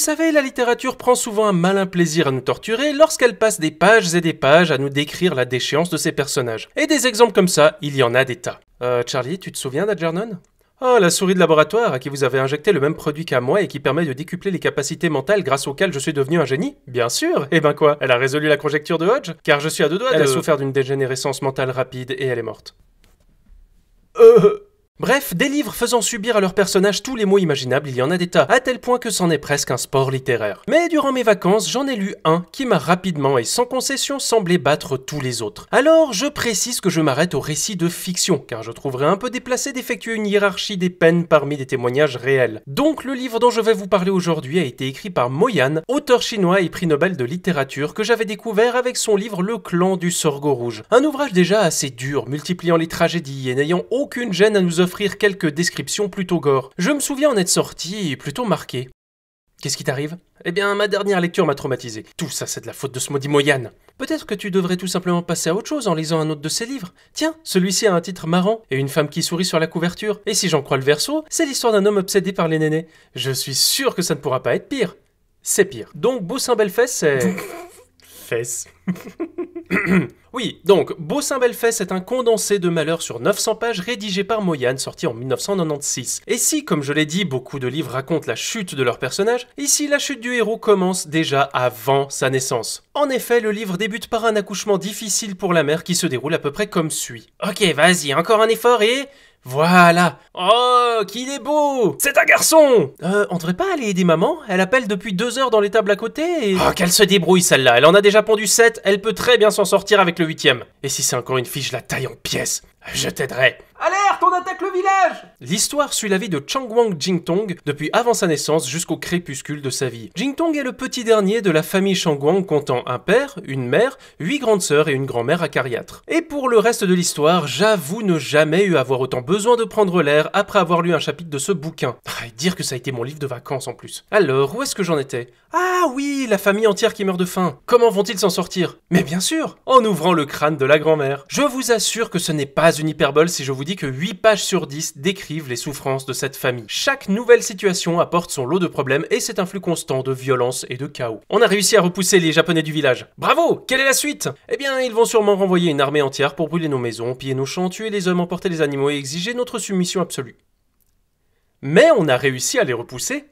savez, la littérature prend souvent un malin plaisir à nous torturer lorsqu'elle passe des pages et des pages à nous décrire la déchéance de ses personnages. Et des exemples comme ça, il y en a des tas. Charlie, tu te souviens d'Algernon ? Oh, la souris de laboratoire à qui vous avez injecté le même produit qu'à moi et qui permet de décupler les capacités mentales grâce auxquelles je suis devenu un génie ? Bien sûr. Eh ben quoi ? Elle a résolu la conjecture de Hodge ? Car je suis à deux doigts Elle a souffert d'une dégénérescence mentale rapide et elle est morte. Bref, des livres faisant subir à leurs personnages tous les maux imaginables, il y en a des tas, à tel point que c'en est presque un sport littéraire. Mais durant mes vacances, j'en ai lu un qui m'a rapidement et sans concession semblé battre tous les autres. Alors, je précise que je m'arrête au récit de fiction, car je trouverais un peu déplacé d'effectuer une hiérarchie des peines parmi des témoignages réels. Donc, le livre dont je vais vous parler aujourd'hui a été écrit par Mo Yan, auteur chinois et prix Nobel de littérature que j'avais découvert avec son livre Le clan du Sorgho rouge. Un ouvrage déjà assez dur, multipliant les tragédies et n'ayant aucune gêne à nous offrir quelques descriptions plutôt gore. Je me souviens en être sorti plutôt marqué. Qu'est-ce qui t'arrive ? Eh bien, ma dernière lecture m'a traumatisé. Tout ça, c'est de la faute de ce maudit Mo Yan. Peut-être que tu devrais tout simplement passer à autre chose en lisant un autre de ses livres. Tiens, celui-ci a un titre marrant et une femme qui sourit sur la couverture. Et si j'en crois le verso, c'est l'histoire d'un homme obsédé par les nénés. Je suis sûr que ça ne pourra pas être pire. C'est pire. Donc, Beaussin Bellefesse, c'est... Fesse. Oui, donc, Beaussin Bellefesse est un condensé de malheurs sur 900 pages rédigé par Mo Yan, sorti en 1996. Et si, comme je l'ai dit, beaucoup de livres racontent la chute de leur personnage, ici la chute du héros commence déjà avant sa naissance. En effet, le livre débute par un accouchement difficile pour la mère qui se déroule à peu près comme suit. Ok, vas-y, encore un effort et... Voilà. Oh, qu'il est beau. C'est un garçon. On devrait pas aller aider maman ? Elle appelle depuis 2 heures dans l'étable à côté et... Oh, qu'elle se débrouille celle-là. Elle en a déjà pondu 7, elle peut très bien s'en sortir avec le 8e. Et si c'est encore une fille, je la taille en pièces. Je t'aiderai. Alerte, on attaque le village! L'histoire suit la vie de Changwang Jingtong depuis avant sa naissance jusqu'au crépuscule de sa vie. Jingtong est le petit dernier de la famille Changwang comptant un père, une mère, 8 grandes sœurs et une grand-mère acariâtre. Et pour le reste de l'histoire, j'avoue ne jamais eu avoir autant besoin de prendre l'air après avoir lu un chapitre de ce bouquin. Et dire que ça a été mon livre de vacances en plus. Alors, où est-ce que j'en étais ? Ah oui, la famille entière qui meurt de faim. Comment vont-ils s'en sortir ? Mais bien sûr, en ouvrant le crâne de la grand-mère. Je vous assure que ce n'est pas une hyperbole si je vous dis que 8 pages sur 10 décrivent les souffrances de cette famille. Chaque nouvelle situation apporte son lot de problèmes et c'est un flux constant de violence et de chaos. On a réussi à repousser les Japonais du village. Bravo! Quelle est la suite? Eh bien, ils vont sûrement renvoyer une armée entière pour brûler nos maisons, piller nos champs, tuer les hommes, emporter les animaux et exiger notre soumission absolue. Mais on a réussi à les repousser.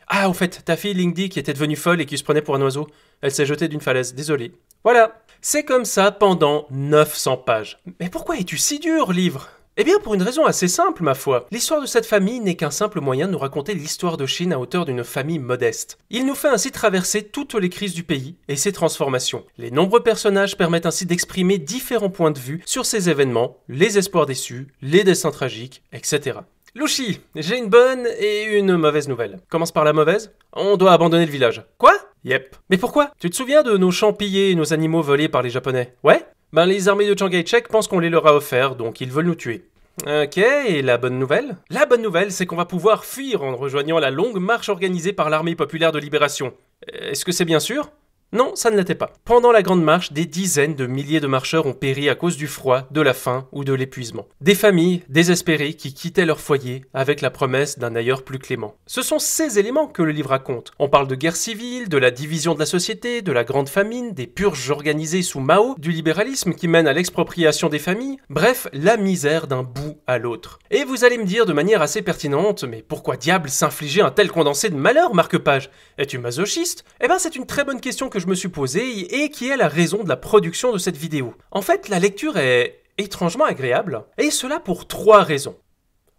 Ah, au fait, ta fille Lingdi qui était devenue folle et qui se prenait pour un oiseau, elle s'est jetée d'une falaise, désolé. Voilà, c'est comme ça pendant 900 pages. Mais pourquoi es-tu si dur, livre ? Eh bien, pour une raison assez simple, ma foi. L'histoire de cette famille n'est qu'un simple moyen de nous raconter l'histoire de Chine à hauteur d'une famille modeste. Il nous fait ainsi traverser toutes les crises du pays et ses transformations. Les nombreux personnages permettent ainsi d'exprimer différents points de vue sur ces événements, les espoirs déçus, les destins tragiques, etc. Louchi, j'ai une bonne et une mauvaise nouvelle. Commence par la mauvaise. On doit abandonner le village. Quoi ? Yep. Mais pourquoi ? Tu te souviens de nos champs pillés et nos animaux volés par les Japonais ? Ouais ? Ben les armées de Chiang Kai-shek pensent qu'on les leur a offerts, donc ils veulent nous tuer. Ok, et la bonne nouvelle ? La bonne nouvelle, c'est qu'on va pouvoir fuir en rejoignant la longue marche organisée par l'armée populaire de libération. Est-ce que c'est bien sûr ? Non, ça ne l'était pas. Pendant la Grande Marche, des dizaines de milliers de marcheurs ont péri à cause du froid, de la faim ou de l'épuisement. Des familles désespérées qui quittaient leur foyer avec la promesse d'un ailleurs plus clément. Ce sont ces éléments que le livre raconte. On parle de guerre civile, de la division de la société, de la grande famine, des purges organisées sous Mao, du libéralisme qui mène à l'expropriation des familles, bref, la misère d'un bout à l'autre. Et vous allez me dire de manière assez pertinente, mais pourquoi diable s'infliger un tel condensé de malheur, marque-page ? Es-tu masochiste ? Eh ben c'est une très bonne question que je me suis posée et qui est la raison de la production de cette vidéo. En fait, la lecture est étrangement agréable, et cela pour 3 raisons.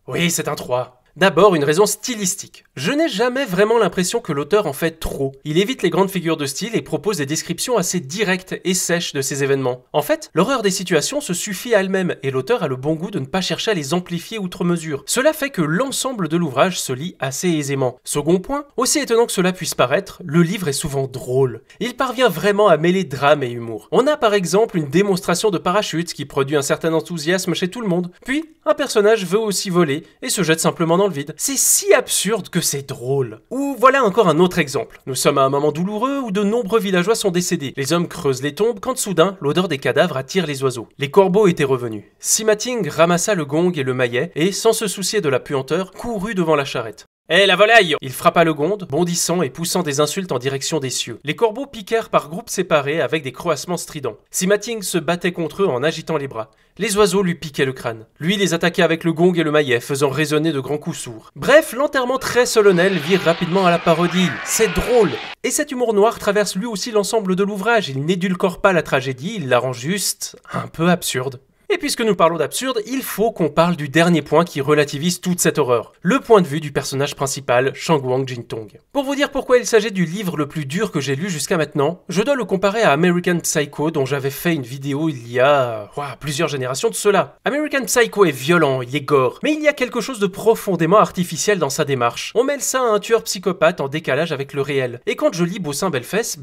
Oui, c'est un 3. D'abord, une raison stylistique. Je n'ai jamais vraiment l'impression que l'auteur en fait trop. Il évite les grandes figures de style et propose des descriptions assez directes et sèches de ces événements. En fait, l'horreur des situations se suffit à elle-même et l'auteur a le bon goût de ne pas chercher à les amplifier outre mesure. Cela fait que l'ensemble de l'ouvrage se lit assez aisément. Second point, aussi étonnant que cela puisse paraître, le livre est souvent drôle. Il parvient vraiment à mêler drame et humour. On a par exemple une démonstration de parachute qui produit un certain enthousiasme chez tout le monde. Puis, un personnage veut aussi voler et se jette simplement dans le vide. C'est si absurde que c'est drôle. Ou voilà encore un autre exemple. Nous sommes à un moment douloureux où de nombreux villageois sont décédés. Les hommes creusent les tombes quand soudain, l'odeur des cadavres attire les oiseaux. Les corbeaux étaient revenus. Sima Ting ramassa le gong et le maillet et, sans se soucier de la puanteur, courut devant la charrette. Hé, la volaille! Il frappa le gonde, bondissant et poussant des insultes en direction des cieux. Les corbeaux piquèrent par groupes séparés avec des croassements stridents. Simating se battait contre eux en agitant les bras. Les oiseaux lui piquaient le crâne. Lui les attaquait avec le gong et le maillet, faisant résonner de grands coups sourds. Bref, l'enterrement très solennel vire rapidement à la parodie. C'est drôle! Et cet humour noir traverse lui aussi l'ensemble de l'ouvrage. Il n'édulcore pas la tragédie, il la rend juste un peu absurde. Et puisque nous parlons d'absurde, il faut qu'on parle du dernier point qui relativise toute cette horreur. Le point de vue du personnage principal, Shangwang Jintong. Pour vous dire pourquoi il s'agit du livre le plus dur que j'ai lu jusqu'à maintenant, je dois le comparer à American Psycho dont j'avais fait une vidéo il y a plusieurs générations de cela. American Psycho est violent, il est gore, mais il y a quelque chose de profondément artificiel dans sa démarche. On mêle ça à un tueur psychopathe en décalage avec le réel. Et quand je lis Bossin Bellefesse,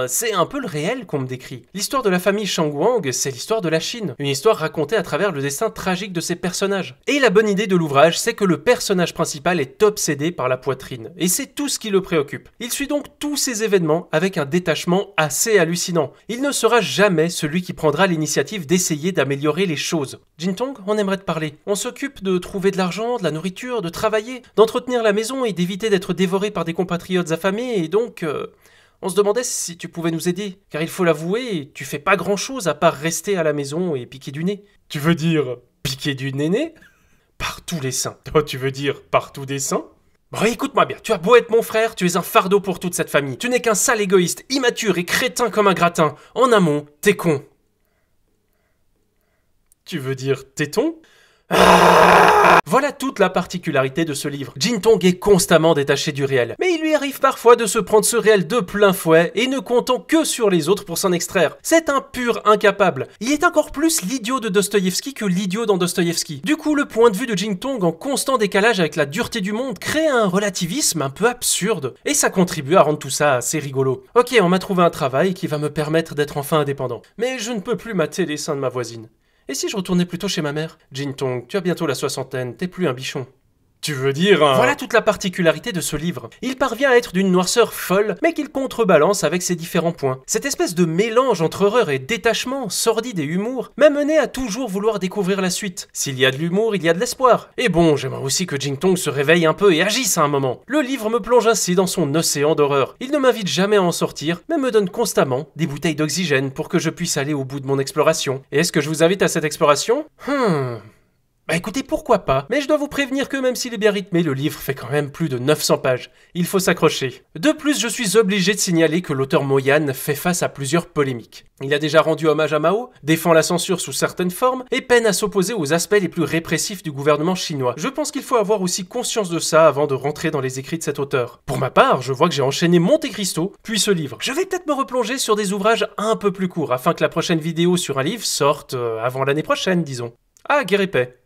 c'est un peu le réel qu'on me décrit. L'histoire de la famille Shangwang, c'est l'histoire de la Chine. Une histoire racontée à travers le destin tragique de ses personnages. Et la bonne idée de l'ouvrage, c'est que le personnage principal est obsédé par la poitrine. Et c'est tout ce qui le préoccupe. Il suit donc tous ces événements avec un détachement assez hallucinant. Il ne sera jamais celui qui prendra l'initiative d'essayer d'améliorer les choses. Jintong, on aimerait te parler. On s'occupe de trouver de l'argent, de la nourriture, de travailler, d'entretenir la maison et d'éviter d'être dévoré par des compatriotes affamés et donc... On se demandait si tu pouvais nous aider, car il faut l'avouer, tu fais pas grand-chose à part rester à la maison et piquer du nez. Tu veux dire piquer du néné? Par tous les saints. Toi, tu veux dire partout des saints? Bon, écoute-moi bien, tu as beau être mon frère, tu es un fardeau pour toute cette famille. Tu n'es qu'un sale égoïste, immature et crétin comme un gratin. En amont, t'es con. Tu veux dire téton? Voilà toute la particularité de ce livre. Jintong est constamment détaché du réel, mais il lui arrive parfois de se prendre ce réel de plein fouet et ne comptant que sur les autres pour s'en extraire. C'est un pur incapable. Il est encore plus l'idiot de Dostoïevski que l'idiot dans Dostoïevski. Du coup, le point de vue de Jintong en constant décalage avec la dureté du monde crée un relativisme un peu absurde. Et ça contribue à rendre tout ça assez rigolo. Ok, on m'a trouvé un travail qui va me permettre d'être enfin indépendant. Mais je ne peux plus mater les seins de ma voisine. Et si je retournais plutôt chez ma mère? Jintong, tu as bientôt la soixantaine, t'es plus un bichon. Tu veux dire Voilà toute la particularité de ce livre. Il parvient à être d'une noirceur folle, mais qu'il contrebalance avec ses différents points. Cette espèce de mélange entre horreur et détachement, sordide et humour, m'a mené à toujours vouloir découvrir la suite. S'il y a de l'humour, il y a de l'espoir. Et bon, j'aimerais aussi que Jintong se réveille un peu et agisse à un moment. Le livre me plonge ainsi dans son océan d'horreur. Il ne m'invite jamais à en sortir, mais me donne constamment des bouteilles d'oxygène pour que je puisse aller au bout de mon exploration. Et est-ce que je vous invite à cette exploration? Bah écoutez, pourquoi pas, mais je dois vous prévenir que même s'il est bien rythmé, le livre fait quand même plus de 900 pages. Il faut s'accrocher. De plus, je suis obligé de signaler que l'auteur Mo Yan fait face à plusieurs polémiques. Il a déjà rendu hommage à Mao, défend la censure sous certaines formes, et peine à s'opposer aux aspects les plus répressifs du gouvernement chinois. Je pense qu'il faut avoir aussi conscience de ça avant de rentrer dans les écrits de cet auteur. Pour ma part, je vois que j'ai enchaîné Monte Cristo, puis ce livre. Je vais peut-être me replonger sur des ouvrages un peu plus courts, afin que la prochaine vidéo sur un livre sorte avant l'année prochaine, disons. Ah, guerre et paix.